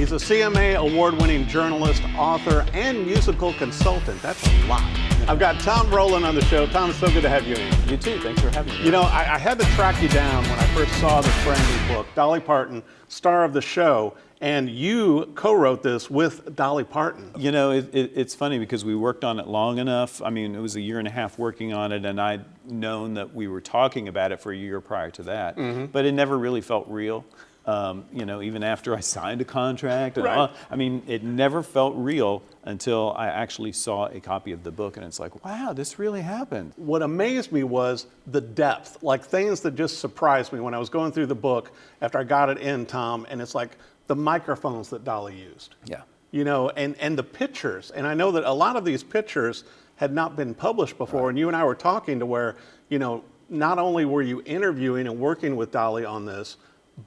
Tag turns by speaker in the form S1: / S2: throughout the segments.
S1: He's a CMA award-winning journalist, author, and musical consultant. That's a lot. I've got Tom Roland on the show. Tom, it's so good to have you in.
S2: You too. Thanks for having me.
S1: You know, I had to track you down when I first saw this brand new book, Dolly Parton, Star of the Show, and you co-wrote this with Dolly Parton.
S2: You know, it's funny because we worked on it long enough. I mean, it was a year and a half working on it, and I'd known that we were talking about it for a year prior to that, but it never really felt real. You know, even after I signed a contract, and all, I mean, it never felt real until I actually saw a copy of the book, and it's like, wow, this really happened.
S1: What amazed me was the depth, like things that just surprised me when I was going through the book after I got it in, Tom, and it's like the microphones that Dolly used.
S2: Yeah.
S1: You know, and the pictures, and I know that a lot of these pictures had not been published before, and you and I were talking to where, you know, not only were you interviewing and working with Dolly on this,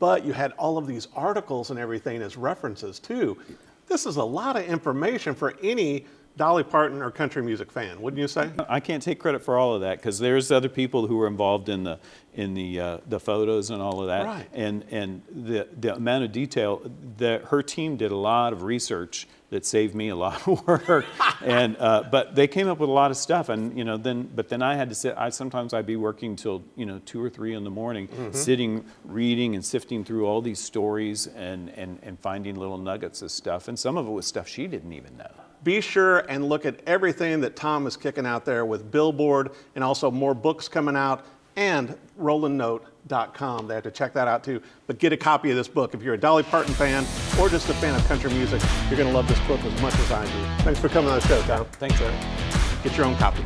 S1: but you had all of these articles and everything as references too. This is a lot of information for any Dolly Parton or country music fan, wouldn't you say?
S2: I can't take credit for all of that because there's other people who were involved in the photos and all of that,
S1: Right.
S2: and the amount of detail that her team did a lot of research that saved me a lot of work, and but they came up with a lot of stuff, and you know then I had to sit. Sometimes I'd be working till 2 or 3 in the morning, sitting reading and sifting through all these stories and finding little nuggets of stuff, and some of it was stuff she didn't even know.
S1: Be sure and look at everything that Tom is kicking out there with Billboard, and also more books coming out, and RolandNote.com. They have to check that out too. But get a copy of this book. If you're a Dolly Parton fan or just a fan of country music, you're going to love this book as much as I do. Thanks for coming on the show, Tom.
S2: Thanks, Eric.
S1: Get your own copy.